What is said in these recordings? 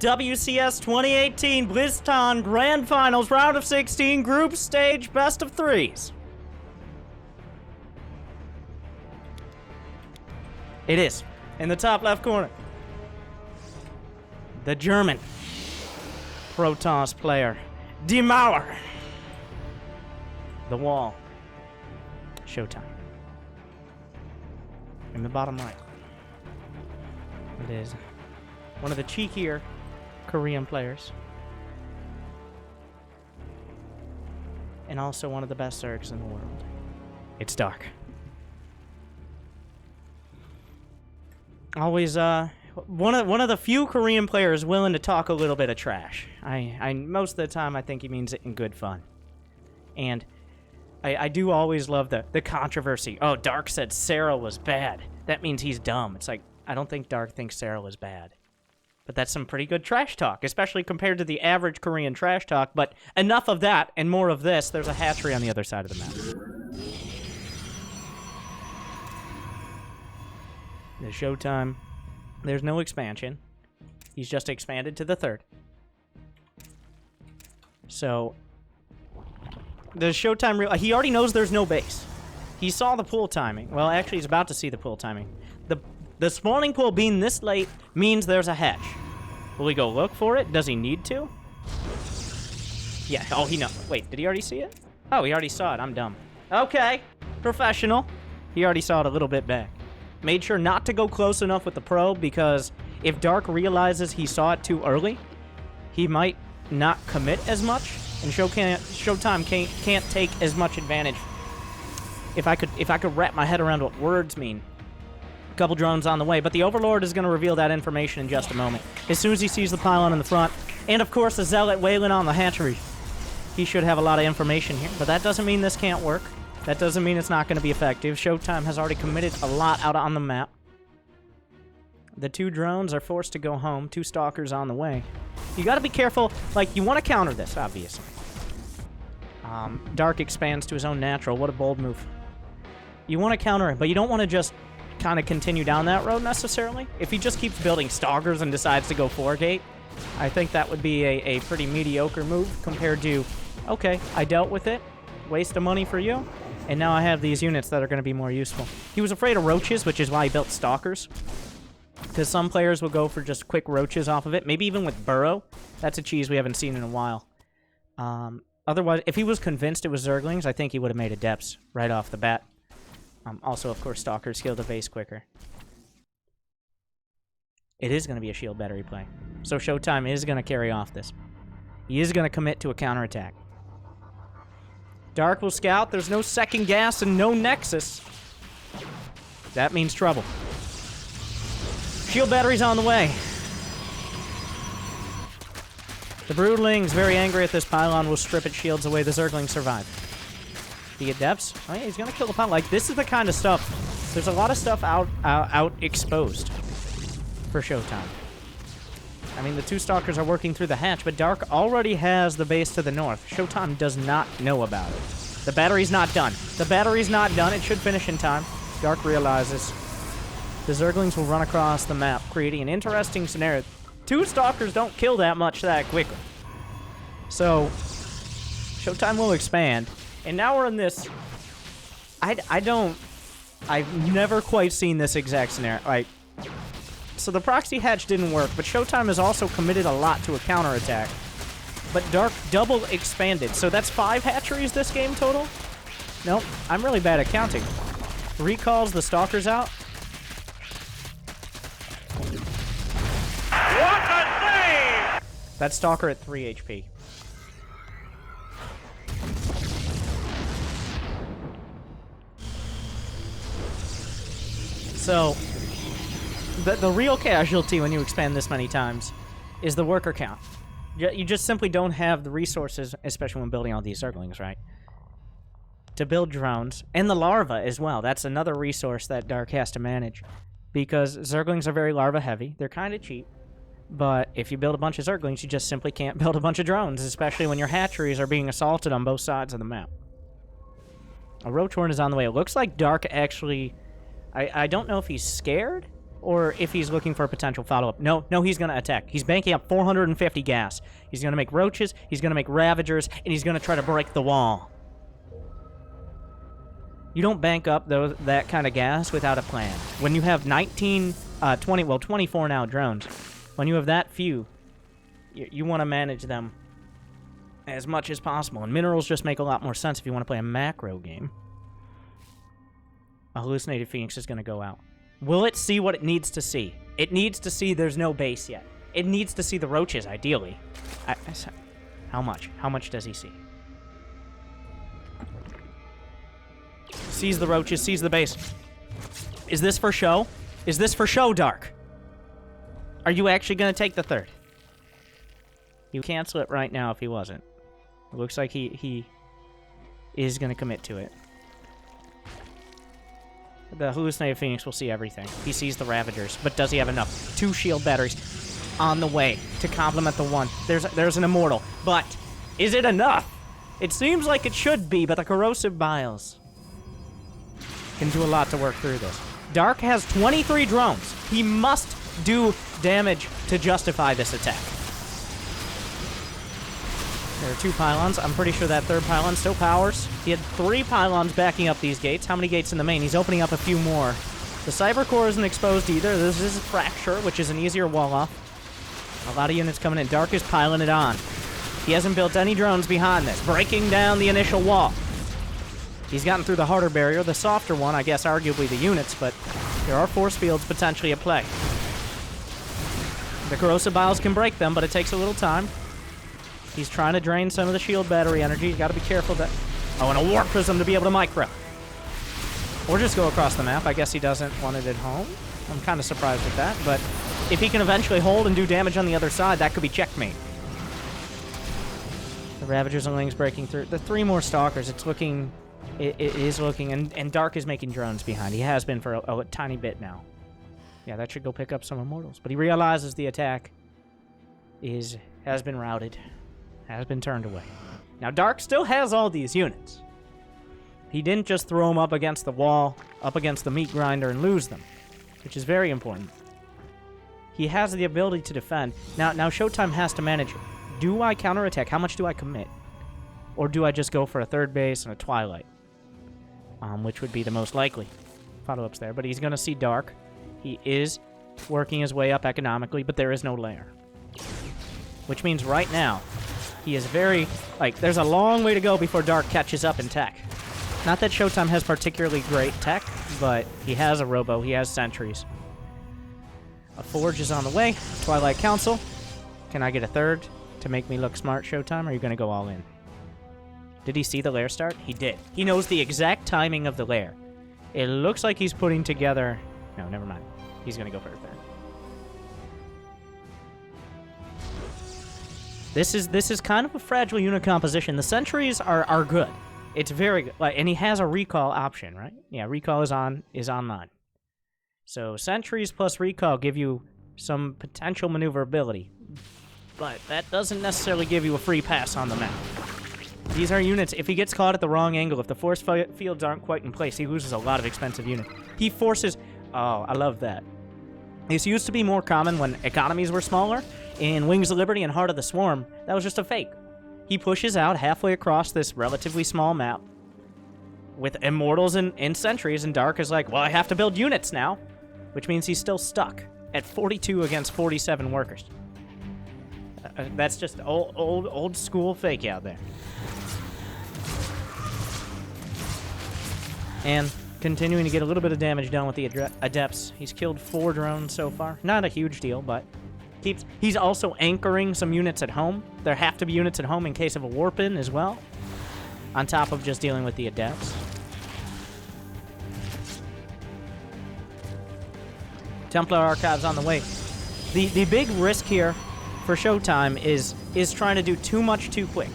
WCS 2018 BlizzCon Grand Finals, Round of 16, Group Stage, Best of Threes. It is, in the top left corner, the German Protoss player, Demauer. The Wall, Showtime. In the bottom right, it is one of the cheekier Korean players, and also one of the best Zergs in the world. It's Dark. Always one of the few Korean players willing to talk a little bit of trash. I most of the time I think he means it in good fun. And I do always love the controversy. Oh, Dark said Serral was bad. That means he's dumb. It's like, I don't think Dark thinks Serral is bad. But that's some pretty good trash talk, especially compared to the average Korean trash talk. But enough of that and more of this. There's a hatchery on the other side of the map. The Showtime. There's no expansion. He's just expanded to the third. So the Showtime, he already knows there's no base. He saw the pool timing. Well, actually, he's about to see the pool timing. The spawning pool being this late means there's a hatch. Will he go look for it? Does he need to? Yeah, oh, he knows. Wait, did he already see it? Oh, he already saw it. I'm dumb. Okay, professional. He already saw it a little bit back. Made sure not to go close enough with the probe, because if Dark realizes he saw it too early, he might not commit as much, and Showtime can't take as much advantage. If I could wrap my head around what words mean. A couple drones on the way, but the Overlord is going to reveal that information in just a moment. As soon as he sees the pylon in the front, and of course the Zealot wailing on the hatchery, he should have a lot of information here. But that doesn't mean this can't work. That doesn't mean it's not going to be effective. Showtime has already committed a lot out on the map. The two drones are forced to go home. Two stalkers on the way. You got to be careful. Like, you want to counter this, obviously. Dark expands to his own natural. What a bold move. You want to counter it, but you don't want to just kind of continue down that road necessarily. If he just keeps building stalkers and decides to go 4-gate, I think that would be a pretty mediocre move compared to, okay, I dealt with it. Waste of money for you. And now I have these units that are going to be more useful. He was afraid of roaches, which is why he built stalkers. Because some players will go for just quick roaches off of it. Maybe even with burrow. That's a cheese we haven't seen in a while. Otherwise, if he was convinced it was Zerglings, I think he would have made adepts right off the bat. Also, of course, stalkers heal the base quicker. It is going to be a shield battery play. So Showtime is going to carry off this. He is going to commit to a counterattack. Dark will scout. There's no second gas and no nexus. That means trouble. Shield battery's on the way. The Broodlings, very angry at this pylon, will strip its shields away. The Zerglings survive. He get depths? Oh, yeah, he's gonna kill the pylon. Like, this is the kind of stuff. There's a lot of stuff out exposed for Showtime. I mean, the two stalkers are working through the hatch, but Dark already has the base to the north. Showtime does not know about it. The battery's not done. The battery's not done. It should finish in time. Dark realizes the Zerglings will run across the map, creating an interesting scenario. Two stalkers don't kill that much that quickly. So, Showtime will expand. And now we're in this... I've never quite seen this exact scenario. Like, so the proxy hatch didn't work, but Showtime has also committed a lot to a counterattack. But Dark double expanded. So that's 5 hatcheries this game total? Nope, I'm really bad at counting. Recalls the stalkers out. What a save! That stalker at 3 HP. So, the real casualty when you expand this many times is the worker count. You just simply don't have the resources, especially when building all these Zerglings, right? To build drones, and the larva as well. That's another resource that Dark has to manage. Because Zerglings are very larva heavy. They're kind of cheap. But if you build a bunch of Zerglings, you just simply can't build a bunch of drones, especially when your hatcheries are being assaulted on both sides of the map. A Roach Horn is on the way. It looks like Dark actually... I don't know if he's scared or if he's looking for a potential follow-up. No, he's going to attack. He's banking up 450 gas. He's going to make roaches, he's going to make ravagers, and he's going to try to break the wall. You don't bank up that kind of gas without a plan. When you have 24 now drones, when you have that few, you want to manage them as much as possible. And minerals just make a lot more sense if you want to play a macro game. A hallucinated Phoenix is going to go out. Will it see what it needs to see? It needs to see there's no base yet. It needs to see the roaches, ideally. How much? How much does he see? Sees the roaches, sees the base. Is this for show? Is this for show, Dark? Are you actually going to take the third? You cancel it right now if he wasn't. It looks like he is going to commit to it. The hallucinated Phoenix will see everything. He sees the Ravagers, but does he have enough? 2 shield batteries on the way to complement the 1. There's an Immortal, but is it enough? It seems like it should be, but the Corrosive Biles can do a lot to work through this. Dark has 23 drones. He must do damage to justify this attack. There are 2 pylons. I'm pretty sure that 3rd pylon still powers. He had 3 pylons backing up these gates. How many gates in the main? He's opening up a few more. The Cyber Core isn't exposed either. This is a Fracture, which is an easier wall off. A lot of units coming in. Dark is piling it on. He hasn't built any drones behind this, breaking down the initial wall. He's gotten through the harder barrier, the softer one, I guess arguably the units, but there are force fields potentially at play. The Corrosive Biles can break them, but it takes a little time. He's trying to drain some of the shield battery energy. You gotta be careful that... Oh, and a Warp Prism to be able to micro. Or just go across the map. I guess he doesn't want it at home. I'm kind of surprised with that, but if he can eventually hold and do damage on the other side, that could be checkmate. The Ravagers and Lings breaking through. The 3 more Stalkers, it's looking... It is looking... And Dark is making drones behind. He has been for a tiny bit now. Yeah, that should go pick up some Immortals. But he realizes the attack has been routed. Has been turned away. Now, Dark still has all these units. He didn't just throw them up against the wall, up against the meat grinder, and lose them, which is very important. He has the ability to defend. Now Showtime has to manage, do I counterattack? How much do I commit? Or do I just go for a 3rd base and a Twilight? Which would be the most likely. Follow-ups there, but he's going to see Dark. He is working his way up economically, but there is no lair. Which means right now, he is very... Like, there's a long way to go before Dark catches up in tech. Not that Showtime has particularly great tech, but he has a Robo, he has sentries. A Forge is on the way. Twilight Council. Can I get a 3rd to make me look smart, Showtime, or are you going to go all in? Did he see the lair start? He did. He knows the exact timing of the lair. It looks like he's putting together... No, never mind. He's going to go for a 3rd. This is kind of a fragile unit composition. The sentries are good. It's very good. And he has a recall option, right? Yeah, recall is online. So sentries plus recall give you some potential maneuverability. But that doesn't necessarily give you a free pass on the map. These are units, if he gets caught at the wrong angle, if the force fields aren't quite in place, he loses a lot of expensive units. He forces... Oh, I love that. This used to be more common when economies were smaller. In Wings of Liberty and Heart of the Swarm, that was just a fake. He pushes out halfway across this relatively small map with Immortals and Sentries, and Dark is like, well, I have to build units now, which means he's still stuck at 42 against 47 workers. That's just old school fake out there. And continuing to get a little bit of damage done with the Adepts. He's killed 4 drones so far. Not a huge deal, but he's also anchoring some units at home. There have to be units at home in case of a warp-in as well, on top of just dealing with the Adepts. Templar Archives on the way. The big risk here for Showtime is trying to do too much too quick.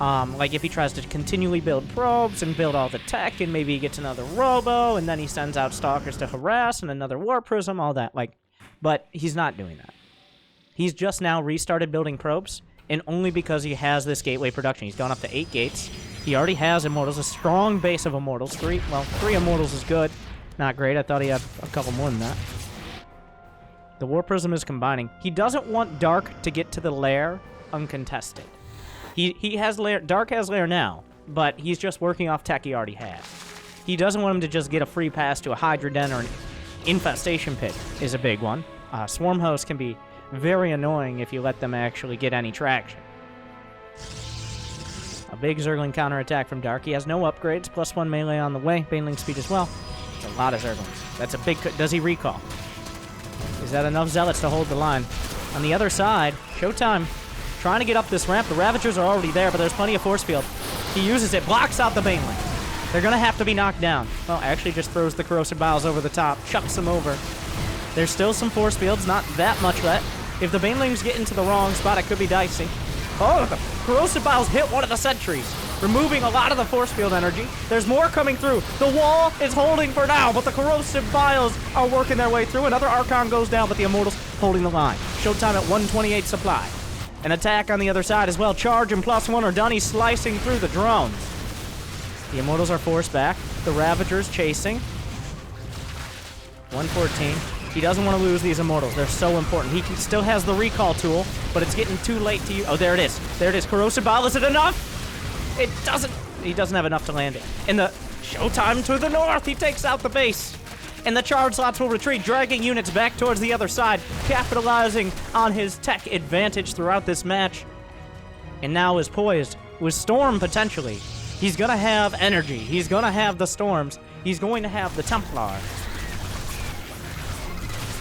Like if he tries to continually build probes and build all the tech, and maybe he gets another Robo, and then he sends out Stalkers to harass, and another Warp Prism, all that. But he's not doing that. He's just now restarted building probes, and only because he has this gateway production. He's gone up to 8 gates. He already has Immortals, a strong base of Immortals. 3 Immortals is good. Not great. I thought he had a couple more than that. The War Prism is combining. He doesn't want Dark to get to the lair uncontested. He has lair. Dark has lair now, but he's just working off tech he already has. He doesn't want him to just get a free pass to a Hydra Den or an Infestation Pit is a big one. Swarm Host can be very annoying if you let them actually get any traction. A big Zergling counterattack from Dark. He has no upgrades, +1 melee on the way, Baneling speed as well. It's a lot of Zerglings. That's a big... Does he recall? Is that enough Zealots to hold the line? On the other side, Showtime trying to get up this ramp. The Ravagers are already there, but there's plenty of force field. He uses it, blocks out the Baneling. They're going to have to be knocked down. Well, actually just throws the Corrosive Biles over the top, chucks them over. There's still some force fields, not that much left. If the Banelings get into the wrong spot, it could be dicey. Oh, the Corrosive Biles hit one of the sentries, removing a lot of the force field energy. There's more coming through. The wall is holding for now, but the Corrosive Biles are working their way through. Another Archon goes down, but the Immortals holding the line. Showtime at 128 supply. An attack on the other side as well. Charge and +1 are done. He's slicing through the drones. The Immortals are forced back. The Ravagers chasing. 114. He doesn't want to lose these Immortals. They're so important. He still has the recall tool, but it's getting too late to use. Oh, there it is. There it is. Corrosive Bile. Is it enough? It doesn't. He doesn't have enough to land it. In the Showtime to the north, he takes out the base. And the charge slots will retreat, dragging units back towards the other side, capitalizing on his tech advantage throughout this match. And now is poised with Storm potentially. He's going to have energy. He's going to have the Storms. He's going to have the Templar.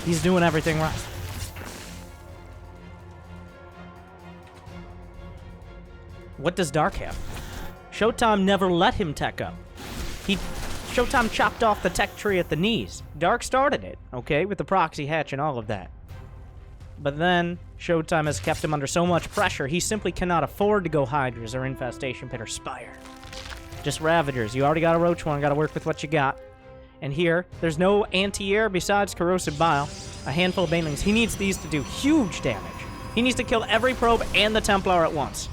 He's doing everything right. What does Dark have? Showtime never let him tech up. Showtime chopped off the tech tree at the knees. Dark started it, okay, with the proxy hatch and all of that. But then, Showtime has kept him under so much pressure, he simply cannot afford to go Hydras or Infestation Pit or Spire. Just Ravagers. You already got a Roach one, gotta work with what you got. And here, there's no anti-air besides Corrosive Bile. A handful of Banelings. He needs these to do huge damage. He needs to kill every probe and the Templar at once.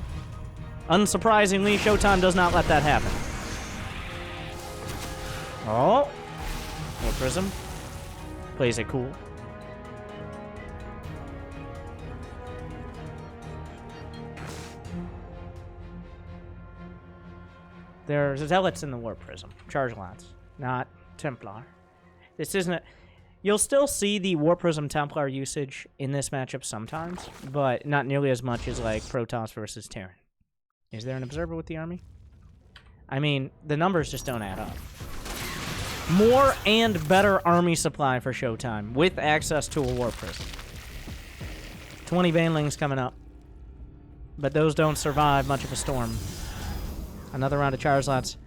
Unsurprisingly, Showtime does not let that happen. Oh. War Prism. Plays it cool. There's Zealots in the War Prism. Charge lots. Not Templar. This isn't a... You'll still see the War Prism Templar usage in this matchup sometimes, but not nearly as much as, like, Protoss versus Terran. Is there an Observer with the army? I mean, the numbers just don't add up. More and better army supply for Showtime, with access to a War Prism. 20 Banelings coming up. But those don't survive much of a storm. Another round of charge slots.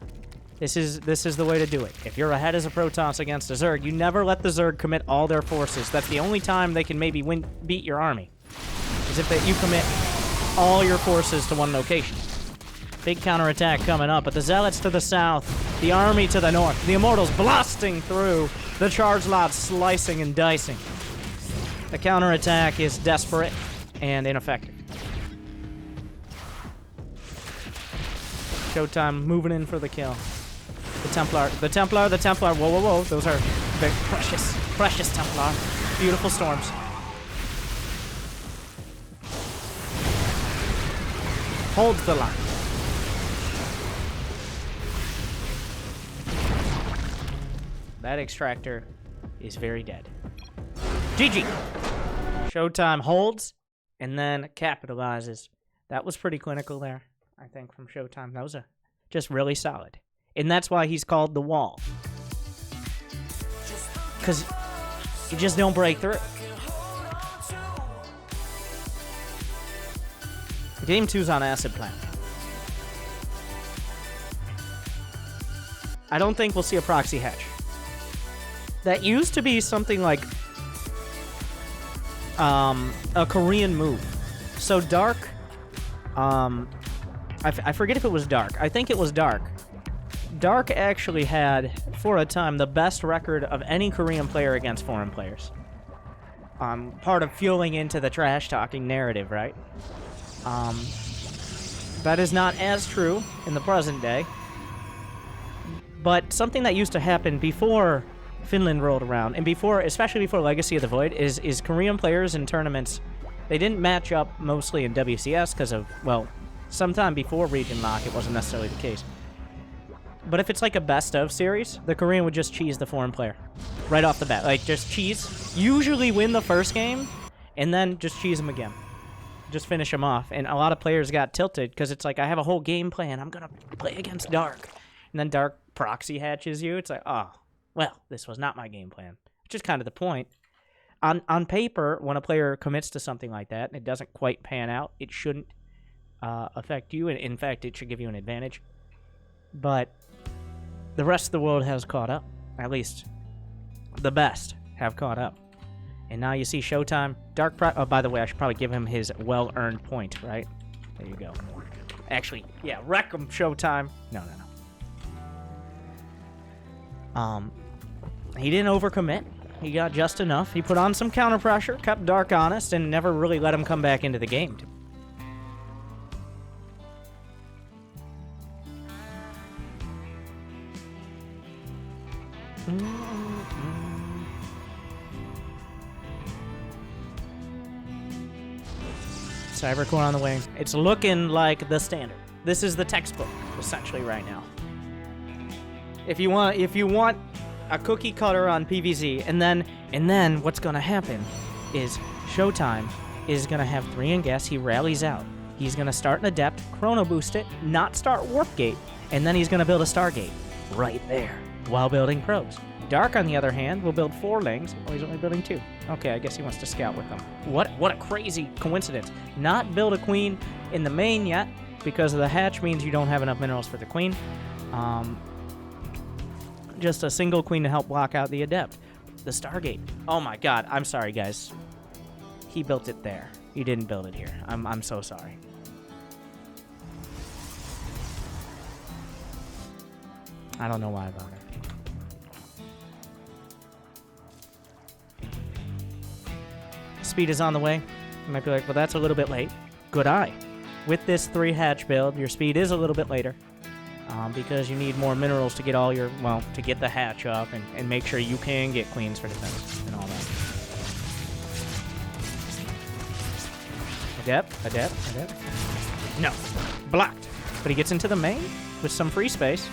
This is the way to do it. If you're ahead as a Protoss against a Zerg, you never let the Zerg commit all their forces. That's the only time they can maybe beat your army. Is if you commit all your forces to one location. Big counterattack coming up, but the Zealots to the south, the army to the north, the Immortals blasting through, the charge lots slicing and dicing. The counterattack is desperate and ineffective. Showtime moving in for the kill. The Templar, whoa, whoa, whoa. Those are very precious Templar. Beautiful storms. Holds the line. That extractor is very dead. GG. Showtime holds and then capitalizes. That was pretty clinical there, I think, from Showtime. That was just really solid. And that's why he's called the Wall. Because you just don't break through. Game 2's on Acid Planet. I don't think we'll see a proxy hatch. That used to be something like a Korean move. So Dark, I forget if it was Dark. I think it was Dark. Dark actually had, for a time, the best record of any Korean player against foreign players. Part of fueling into the trash-talking narrative, right? That is not as true in the present day. But something that used to happen before Finland rolled around, and before, especially before Legacy of the Void, is Korean players in tournaments, they didn't match up mostly in WCS because of, well, sometime before Region Lock, it wasn't necessarily the case. But if it's like a best of series, the Korean would just cheese the foreign player right off the bat. Like, just cheese, usually win the first game, and then just cheese them again. Just finish them off. And a lot of players got tilted because it's like, I have a whole game plan. I'm going to play against Dark. And then Dark proxy hatches you. It's like, oh, well, this was not my game plan. Which is kind of the point. On paper, when a player commits to something like that and it doesn't quite pan out, it shouldn't affect you. And in fact, it should give you an advantage. But the rest of the world has caught up. At least the best have caught up. And now you see Showtime. Dark oh, by the way, I should probably give him his well-earned point, right? There you go. Actually, yeah, wreck him, Showtime. No. He didn't overcommit. He got just enough. He put on some counter pressure, kept Dark honest, and never really let him come back into the game. Cybercore on the way. It's looking like the standard. This is the textbook, essentially, right now. If you want a cookie cutter on PvZ, and then what's gonna happen is Showtime is gonna have 3 in guess. He rallies out. He's gonna start an Adept, chrono boost it, not start Warp Gate, and then he's gonna build a Stargate right there while building probes. Dark, on the other hand, will build 4 lings. Oh, he's only building 2. Okay, I guess he wants to scout with them. What a crazy coincidence. Not build a queen in the main yet, because the hatch means you don't have enough minerals for the queen. Just a single queen to help block out the Adept. The Stargate. Oh my god, I'm sorry, guys. He built it there. He didn't build it here. I'm so sorry. I don't know why I bothered. Speed is on the way. You might be like, well, that's a little bit late. Good eye. With this 3 hatch build, your speed is a little bit later. Because you need more minerals to get all your, well, to get the hatch up and make sure you can get queens for defense and all that. Adept. No. Blocked. But he gets into the main with some free space.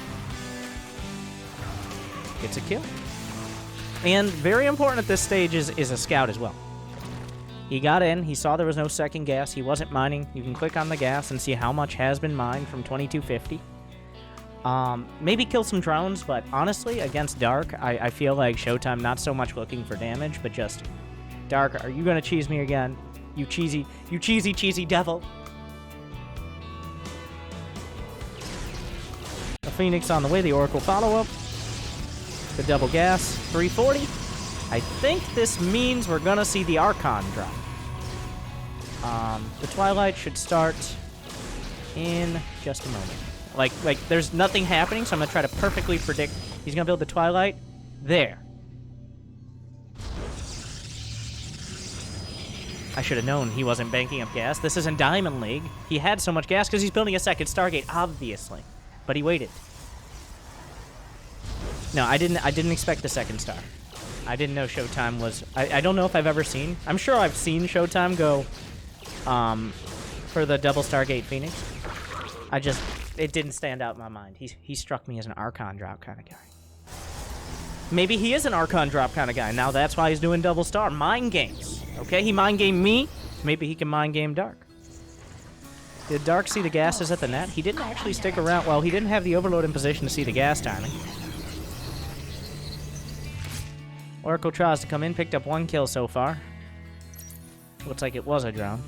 Gets a kill. And very important at this stage is a scout as well. He got in. He saw there was no second gas. He wasn't mining. You can click on the gas and see how much has been mined from 2250. Maybe kill some drones, but honestly, against Dark, I feel like Showtime not so much looking for damage, but just, Dark, are you gonna cheese me again? You cheesy devil. The Phoenix on the way, the Oracle follow-up. The double gas, 340. I think this means we're gonna see the Archon drop. The Twilight should start in just a moment. Like there's nothing happening, so I'm gonna try to perfectly predict. He's gonna build the Twilight there. I should have known he wasn't banking up gas. This isn't Diamond League. He had so much gas because he's building a second Stargate, obviously. But he waited. No, I didn't expect the second star. I didn't know Showtime was... I don't know if I've ever seen... I'm sure I've seen Showtime go for the double Stargate Phoenix. It didn't stand out in my mind. He struck me as an Archon drop kind of guy. Maybe he is an Archon drop kind of guy. Now that's why he's doing double star. Mind games. Okay, he mind gamed me. Maybe he can mind game Dark. Did Dark see the gases at the net? He didn't actually stick around. Well, he didn't have the Overload in position to see the gas timing. Oracle tries to come in, picked up 1 kill so far. Looks like it was a drone.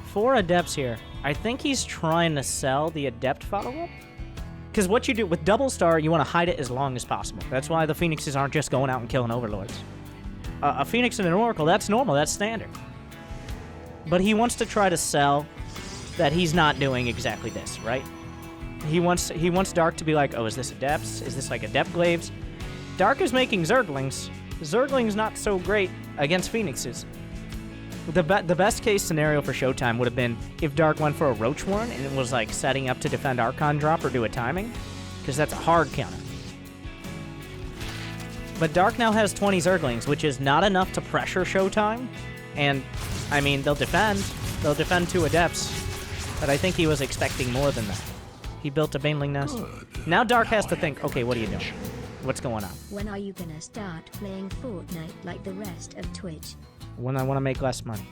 4 Adepts here. I think he's trying to sell the Adept follow-up. Because what you do with double star, you want to hide it as long as possible. That's why the Phoenixes aren't just going out and killing Overlords. A Phoenix and an Oracle, that's normal, that's standard. But he wants to try to sell that he's not doing exactly this, right? He wants Dark to be like, oh, is this Adepts? Is this like Adept Glaives? Dark is making Zerglings. Zerglings not so great against Phoenixes. The best case scenario for Showtime would have been if Dark went for a Roach Warren and it was like setting up to defend Archon drop or do a timing. because that's a hard counter. But Dark now has 20 Zerglings, which is not enough to pressure Showtime. And, I mean, they'll defend. They'll defend 2 Adepts. But I think he was expecting more than that. He built a Baneling nest. Now Dark has to think, okay, what are you doing? What's going on? When are you gonna start playing Fortnite like the rest of Twitch? When I want to make less money.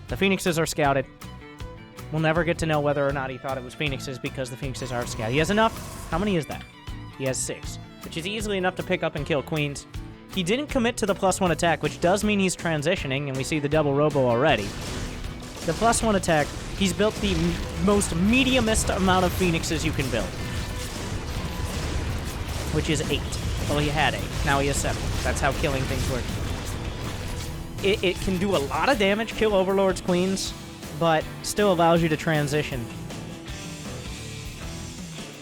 The Phoenixes are scouted. We'll never get to know whether or not he thought it was Phoenixes because the Phoenixes are scouted. He has enough. How many is that? He has 6, which is easily enough to pick up and kill Queens. He didn't commit to the +1 attack, which does mean he's transitioning, and we see the double robo already. The +1 attack, he's built the most mediumist amount of Phoenixes you can build. Which is 8. Well, he had 8. Now he has 7. That's how killing things work. It can do a lot of damage, kill Overlords, Queens, but still allows you to transition.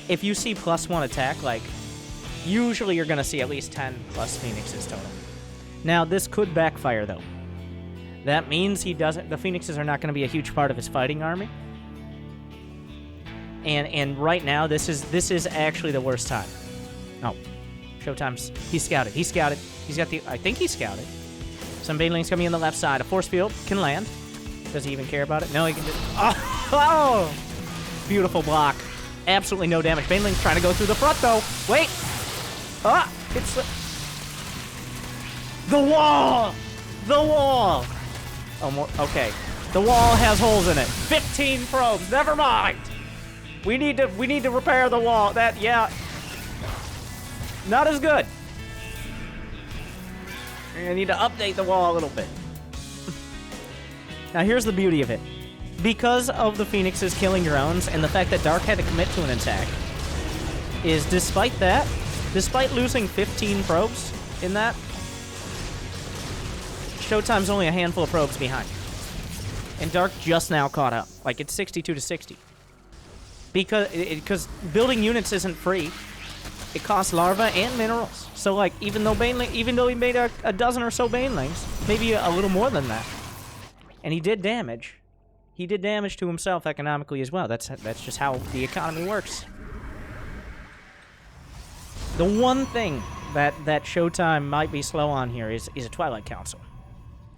If you see +1 attack, like, usually you're going to see at least 10 plus Phoenixes total. Now, this could backfire, though. That means he doesn't. The Phoenixes are not going to be a huge part of his fighting army. And right now, this is actually the worst time. Oh, Showtime's. He's scouted. He's scouted. He's got the. I think he's scouted. Some Banelings coming in the left side. A force field can land. Does he even care about it? No, he can just. Oh! Beautiful block. Absolutely no damage. Baneling's trying to go through the front, though. Wait. Ah! It's the wall. The wall. Oh, more. Okay. The wall has holes in it. 15 probes. Never mind. We need to repair the wall. That, yeah. Not as good. I need to update the wall a little bit. Now, here's the beauty of it. Because of the Phoenixes killing drones and the fact that Dark had to commit to an attack, is despite that, despite losing 15 probes in that, Showtime's only a handful of probes behind. And Dark just now caught up. Like, it's 62 to 60. Because building units isn't free. It costs larvae and minerals. So, like, even though he made a dozen or so Banelings, maybe a little more than that, and he did damage. He did damage to himself economically as well. That's just how the economy works. The one thing that Showtime might be slow on here is a Twilight Council.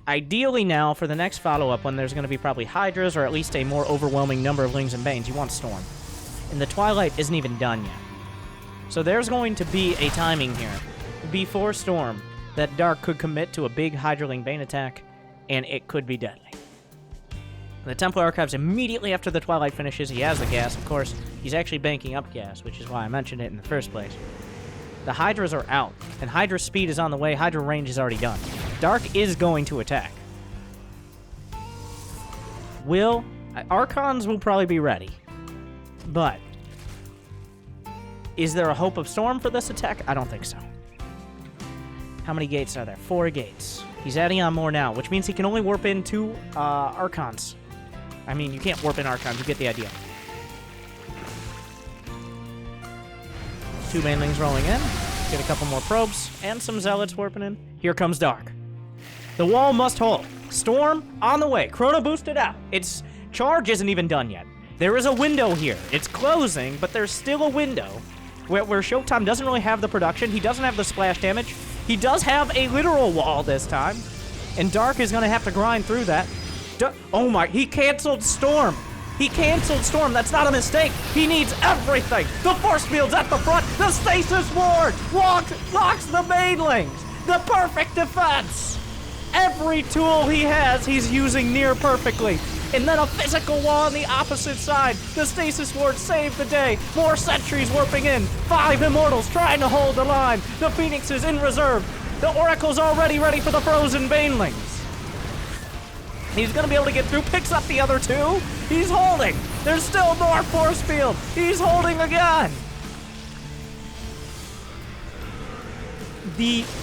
Ideally now, for the next follow-up, when there's going to be probably Hydras or at least a more overwhelming number of Lings and Banes, you want Storm. And the Twilight isn't even done yet. So there's going to be a timing here before Storm that Dark could commit to a big Hydraling Bane attack, and it could be deadly. The Templar Archives immediately after the Twilight finishes, he has the gas, of course. He's actually banking up gas, which is why I mentioned it in the first place. The Hydras are out, and Hydra speed is on the way. Hydra range is already done. Dark is going to attack. Archons will probably be ready, but is there a hope of Storm for this attack? I don't think so. How many gates are there? 4 gates. He's adding on more now, which means he can only warp in 2 Archons. I mean, you can't warp in Archons. You get the idea. 2 Banelings rolling in. Get a couple more probes and some Zealots warping in. Here comes Dark. The wall must hold. Storm on the way. Chrono boosted out. Its charge isn't even done yet. There is a window here. It's closing, but there's still a window where Showtime doesn't really have the production. He doesn't have the splash damage. He does have a literal wall this time, and Dark is going to have to grind through that. Oh my, he canceled Storm. He canceled Storm. That's not a mistake. He needs everything. The force field's at the front. The stasis ward locks the Banelings. The perfect defense. Every tool he has, he's using near perfectly. And then a physical wall on the opposite side. The stasis ward saved the day. More sentries warping in. 5 immortals trying to hold the line. The Phoenix is in reserve. The Oracle's already ready for the frozen Banelings. He's going to be able to get through. Picks up the other 2. He's holding. There's still more force field. He's holding again.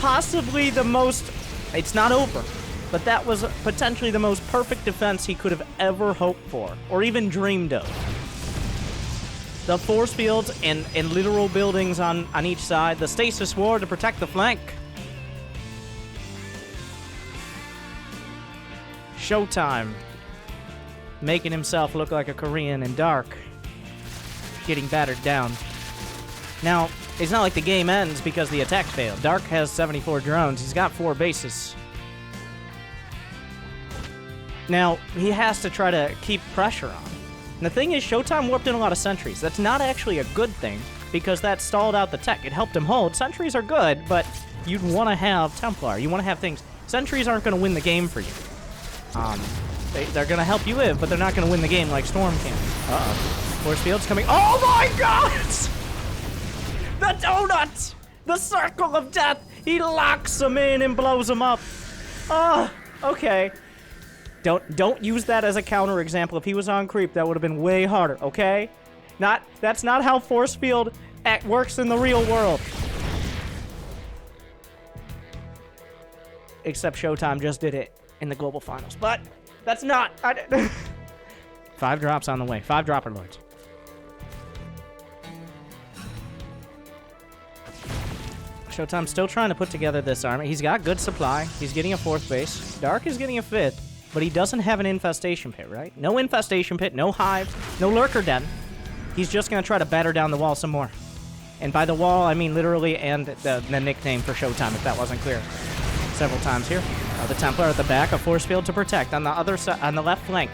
Possibly the most... It's not over. But that was potentially the most perfect defense he could have ever hoped for, or even dreamed of. The force fields and literal buildings on each side. The stasis ward to protect the flank. Showtime. Making himself look like a Korean in Dark. Getting battered down. Now, it's not like the game ends because the attack failed. Dark has 74 drones. He's got 4 bases. Now, he has to try to keep pressure on. And the thing is, Showtime warped in a lot of sentries. That's not actually a good thing, because that stalled out the tech. It helped him hold. Sentries are good, but you'd want to have Templar. You want to have things. Sentries aren't going to win the game for you. They're going to help you live, but they're not going to win the game like Storm can. Uh-oh. Force field's coming. Oh my god! The donut! The circle of death! He locks them in and blows them up. Okay. Don't use that as a counter example. If he was on creep, that would have been way harder, okay? That's not how force field works in the real world. Except Showtime just did it in the global finals. But that's not... 5 drops on the way. 5 dropper lords. Showtime's still trying to put together this army. He's got good supply. He's getting a 4th base. Dark is getting a 5th. But he doesn't have an infestation pit, right? No infestation pit, no hive, no lurker den. He's just going to try to batter down the wall some more. And by the wall, I mean literally and the nickname for Showtime, if that wasn't clear. Several times here. The Templar at the back, a force field to protect. On the other side, on the left flank,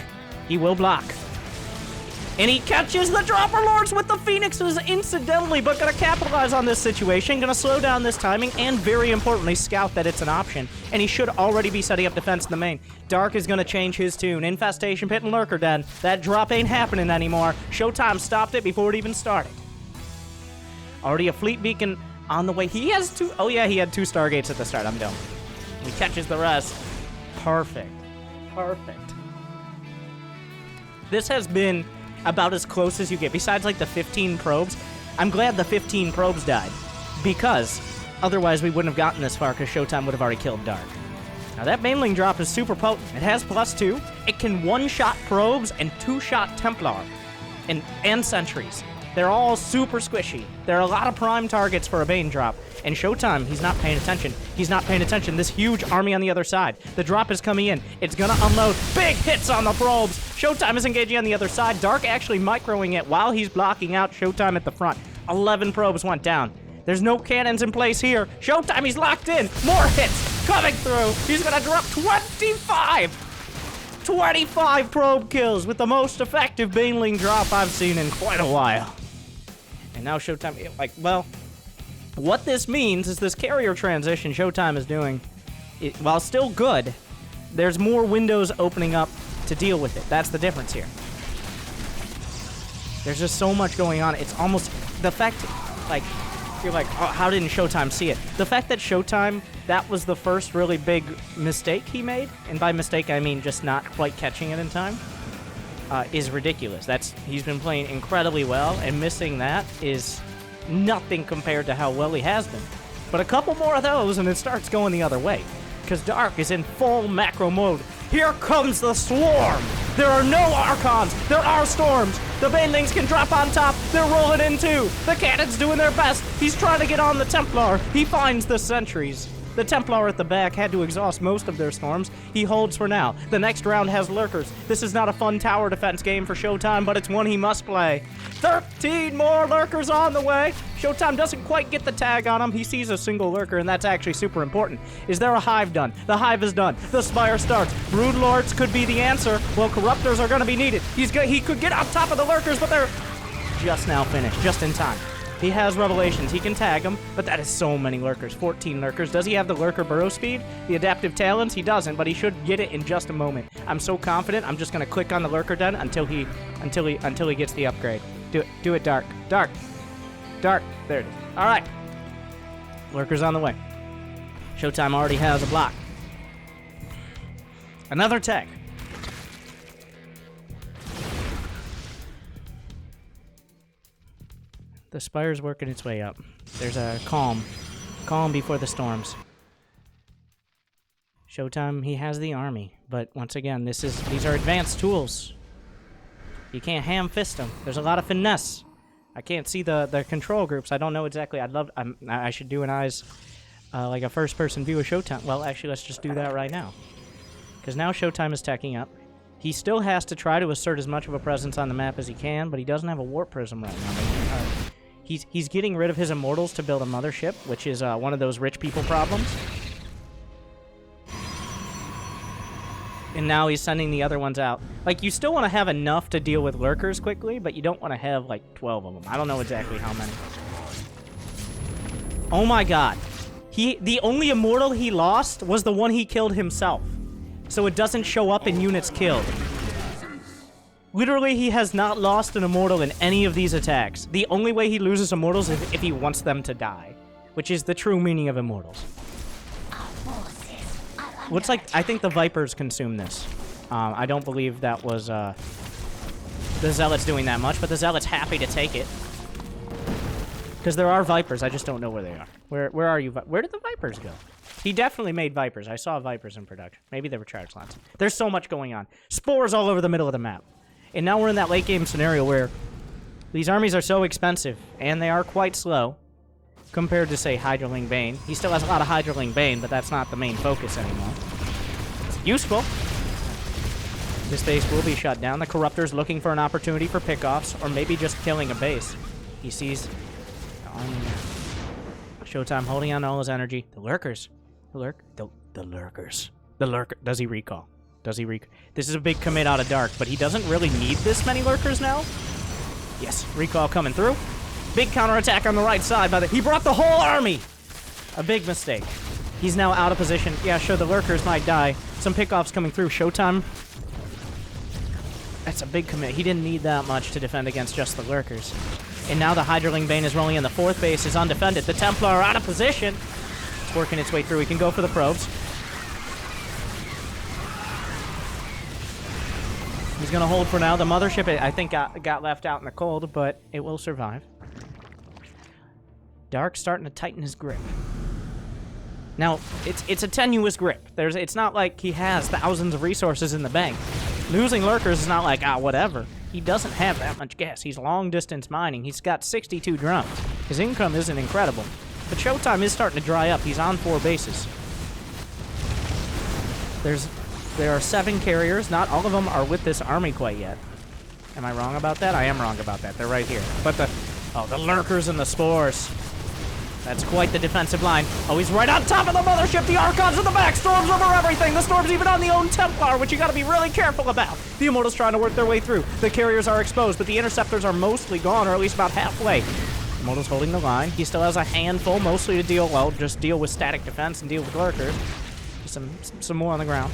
he will block. And he catches the Dropper Lords with the Phoenixes incidentally, but gonna capitalize on this situation, gonna slow down this timing, and very importantly, scout that it's an option. And he should already be setting up defense in the main. Dark is gonna change his tune. Infestation Pit and Lurker Den. That drop ain't happening anymore. Showtime stopped it before it even started. Already a fleet beacon on the way. He has 2, oh yeah, he had 2 Stargates at the start. I'm done. He catches the rest. Perfect. Perfect. This has been about as close as you get. Besides, like, the 15 probes, I'm glad the 15 probes died, because otherwise we wouldn't have gotten this far, because Showtime would have already killed Dark. Now, that Baneling drop is super potent. It has +2. It can 1-shot probes and 2-shot Templar and sentries. They're all super squishy. There are a lot of prime targets for a Bane drop. And Showtime, he's not paying attention. He's not paying attention. This huge army on the other side. The drop is coming in. It's gonna unload. Big hits on the probes. Showtime is engaging on the other side. Dark actually microing it while he's blocking out Showtime at the front. 11 probes went down. There's no cannons in place here. Showtime, he's locked in. More hits coming through. He's gonna drop 25. 25 probe kills with the most effective Baneling drop I've seen in quite a while. And now Showtime, like, well, what this means is this carrier transition Showtime is doing, while still good, there's more windows opening up to deal with it. That's the difference here. There's just so much going on. It's almost, the fact, like, you're like, oh, how didn't Showtime see it? The fact that Showtime, that was the first really big mistake he made, and by mistake I mean just not quite catching it in time, is ridiculous. He's been playing incredibly well, and missing that is nothing compared to how well he has been. But a couple more of those, and it starts going the other way, because Dark is in full macro mode. Here comes the swarm! There are no Archons! There are storms! The Banelings can drop on top! They're rolling in too! The cannon's doing their best! He's trying to get on the Templar! He finds the sentries! The Templar at the back had to exhaust most of their storms. He holds for now. The next round has lurkers. This is not a fun tower defense game for Showtime, but it's one he must play. 13 more lurkers on the way. Showtime doesn't quite get the tag on him. He sees a single lurker, and that's actually super important. Is there a hive done? The hive is done. The spire starts. Brood Lords could be the answer. Well, Corruptors are going to be needed. He could get on top of the lurkers, but they're just now finished, just in time. He has Revelations. He can tag them, but that is so many lurkers. 14 lurkers. Does he have the lurker burrow speed? The adaptive talents? He doesn't, but he should get it in just a moment. I'm so confident. I'm just gonna click on the lurker den until he gets the upgrade. Do it, Dark. Dark. There it is. All right. Lurker's on the way. Showtime already has a block. Another tag. The spire's working its way up. There's a calm before the storms. Showtime, he has the army, but once again, these are advanced tools. You can't ham fist them. There's a lot of finesse. I can't see the control groups. I don't know exactly. I should do an eyes, like a first-person view of Showtime. Well, actually, let's just do that right now, because now Showtime is tacking up. He still has to try to assert as much of a presence on the map as he can, but he doesn't have a warp prism right now. He's getting rid of his immortals to build a mothership, which is one of those rich people problems. And now he's sending the other ones out. Like, you still want to have enough to deal with lurkers quickly, but you don't want to have, like, 12 of them. I don't know exactly how many. Oh my god. The only immortal he lost was the one he killed himself. So it doesn't show up in units killed. Literally, he has not lost an immortal in any of these attacks. The only way he loses immortals is if he wants them to die, which is the true meaning of immortals. Looks like, I think the Vipers consume this. I don't believe that was the Zealots doing that much, but the Zealots happy to take it. Because there are Vipers, I just don't know where they are. Where are you? Where did the Vipers go? He definitely made Vipers. I saw Vipers in production. Maybe they were charge slots. There's so much going on. Spores all over the middle of the map. And now we're in that late game scenario where these armies are so expensive, and they are quite slow. Compared to, say, Hydroling Bane. He still has a lot of Hydroling Bane, but that's not the main focus anymore. It's useful. This base will be shut down. The Corruptor's looking for an opportunity for pickoffs, or maybe just killing a base. He sees the army now. Showtime holding on to all his energy. The Lurkers. The Lurkers. The Lurker. Does he recall? Does he recall? This is a big commit out of Dark, but he doesn't really need this many Lurkers now. Yes, recall coming through. Big counterattack on the right side by the... He brought the whole army! A big mistake. He's now out of position. Yeah, sure, the Lurkers might die. Some pickoffs coming through. Showtime. That's a big commit. He didn't need that much to defend against just the Lurkers. And now the Hydroling Bane is rolling in. The fourth base is undefended. The Templar are out of position. It's working its way through. He can go for the probes. He's going to hold for now. The mothership, I think, got left out in the cold, but it will survive. Dark's starting to tighten his grip. Now, it's a tenuous grip. It's not like he has thousands of resources in the bank. Losing lurkers is not like, whatever. He doesn't have that much gas. He's long-distance mining. He's got 62 drones. His income isn't incredible. But Showtime is starting to dry up. He's on 4 bases. There are 7 carriers. Not all of them are with this army quite yet. Am I wrong about that? I am wrong about that. They're right here. But the lurkers and the spores. That's quite the defensive line. Oh, he's right on top of the mothership. The Archons in the back. Storms over everything. The Storm's even on the own Templar, which you gotta be really careful about. The Immortals trying to work their way through. The carriers are exposed, but the Interceptors are mostly gone, or at least about halfway. Immortals holding the line. He still has a handful, mostly to deal, well, just deal with static defense and deal with lurkers. Some more on the ground.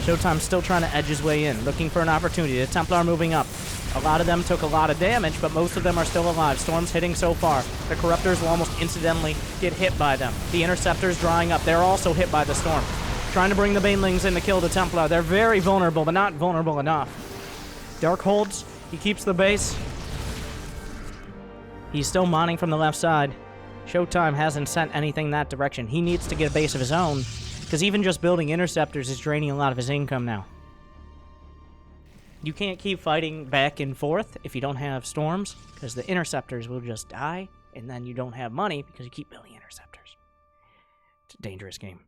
Showtime's still trying to edge his way in, looking for an opportunity. The Templar moving up. A lot of them took a lot of damage, but most of them are still alive. Storm's hitting so far. The Corruptors will almost incidentally get hit by them. The Interceptors drying up. They're also hit by the Storm. Trying to bring the Banelings in to kill the Templar. They're very vulnerable, but not vulnerable enough. Dark holds. He keeps the base. He's still mining from the left side. Showtime hasn't sent anything that direction. He needs to get a base of his own, because even just building Interceptors is draining a lot of his income now. You can't keep fighting back and forth if you don't have Storms, because the Interceptors will just die, and then you don't have money because you keep building Interceptors. It's a dangerous game.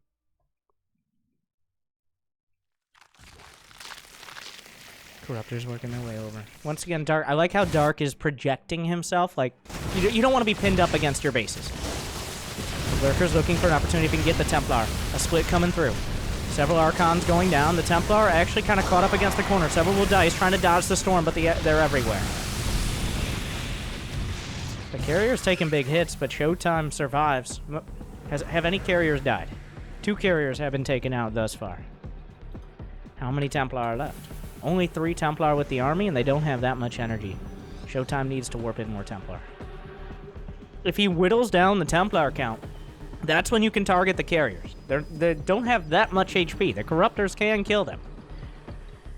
Corruptors working their way over. Once again, Dark. I like how Dark is projecting himself. Like, you don't want to be pinned up against your bases. The Lurker's looking for an opportunity if he can get the Templar. A split coming through. Several Archons going down. The Templar are actually kind of caught up against the corner. Several will die. He's trying to dodge the Storm, but they're everywhere. The carrier's taking big hits, but Showtime survives. Have any carriers died? 2 carriers have been taken out thus far. How many Templar are left? Only 3 Templar with the army, and they don't have that much energy. Showtime needs to warp in more Templar. If he whittles down the Templar count, that's when you can target the carriers. They don't have that much HP. The Corruptors can kill them.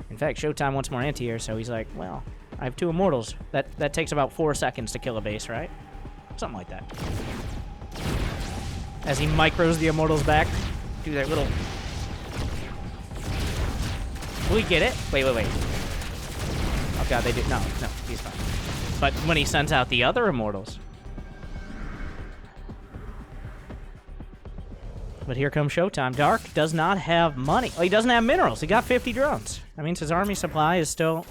In fact, Showtime wants more anti-air, so he's like, well, I have 2 Immortals. That takes about 4 seconds to kill a base, right? Something like that. As he micros the Immortals back, do that little... Will he get it? Wait. Oh god, they do... No, he's fine. But when he sends out the other Immortals... But here comes Showtime. Dark does not have money. Well, he doesn't have minerals. He got 50 drones. That means his army supply is still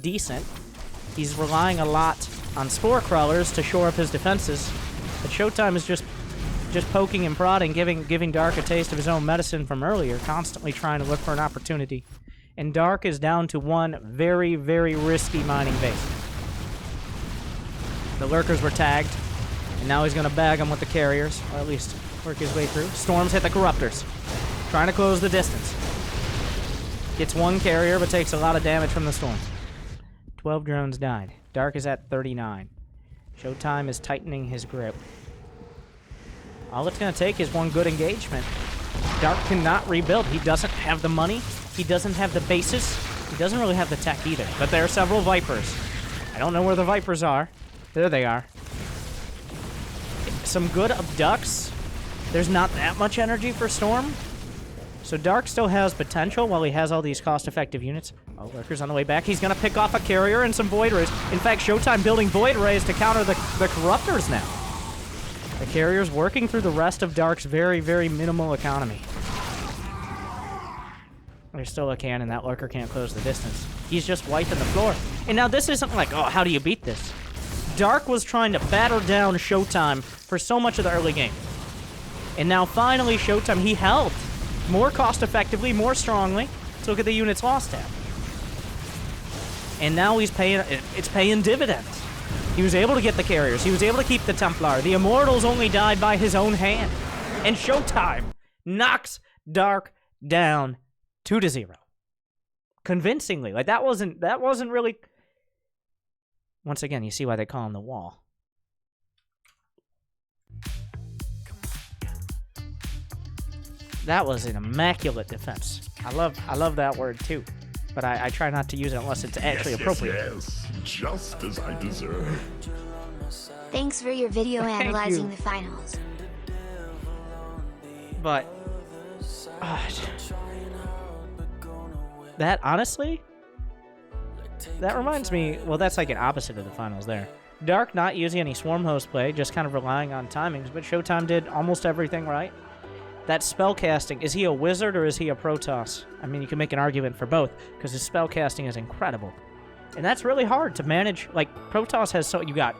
decent. He's relying a lot on Spore Crawlers to shore up his defenses. But Showtime is just poking and prodding, giving Dark a taste of his own medicine from earlier, constantly trying to look for an opportunity. And Dark is down to one very, very risky mining base. The lurkers were tagged, and now he's going to bag them with the carriers, or at least work his way through. Storms hit the Corruptors, trying to close the distance. Gets one carrier, but takes a lot of damage from the Storms. 12 drones died. Dark is at 39. Showtime is tightening his grip. All it's going to take is one good engagement. Dark cannot rebuild. He doesn't have the money. He doesn't have the bases. He doesn't really have the tech either. But there are several Vipers. I don't know where the Vipers are. There they are. Some good abducts. There's not that much energy for Storm. So Dark still has potential while he has all these cost-effective units. Oh, Lurker's on the way back. He's going to pick off a carrier and some Void Rays. In fact, Showtime building Void Rays to counter the Corruptors now. The carrier's working through the rest of Dark's very, very minimal economy. There's still a cannon. That Lurker can't close the distance. He's just wiping the floor. And now this isn't like, oh, how do you beat this? Dark was trying to batter down Showtime for so much of the early game. And now finally Showtime, he held more cost-effectively, more strongly. Let's look at the units lost at. And now he's paying, it's paying dividends. He was able to get the carriers. He was able to keep the Templar. The Immortals only died by his own hand. And Showtime knocks Dark down 2-0. Convincingly. Like, that wasn't really... Once again, you see why they call him the Wall. That was an immaculate defense. I love that word too. But I try not to use it unless it's actually appropriate. Yes, just as I deserve. Thanks for your video analyzing the finals. But that honestly, that reminds me. Well, that's like an opposite of the finals there. Dark not using any swarm host play, just kind of relying on timings. But Showtime did almost everything right. That spellcasting, is he a wizard or is he a Protoss? I mean, you can make an argument for both, because his spellcasting is incredible. And that's really hard to manage. Like, Protoss has you got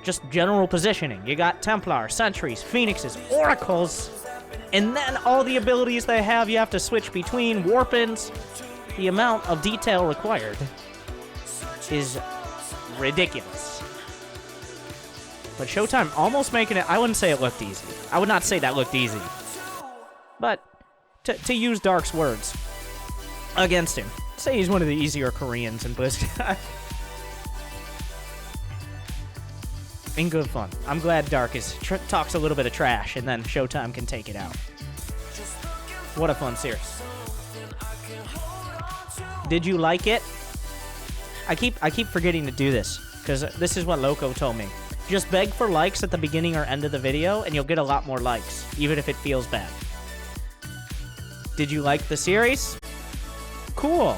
just general positioning. You got Templar, Sentries, Phoenixes, Oracles, and then all the abilities they have you have to switch between, Warpins. The amount of detail required is ridiculous. But Showtime almost making it, I wouldn't say it looked easy. I would not say that looked easy. But, to use Dark's words against him, say he's one of the easier Koreans in BlizzCon. In good fun. I'm glad Dark talks a little bit of trash, and then Showtime can take it out. What a fun series. Did you like it? I keep forgetting to do this, because this is what Loco told me. Just beg for likes at the beginning or end of the video, and you'll get a lot more likes, even if it feels bad. Did you like the series? Cool.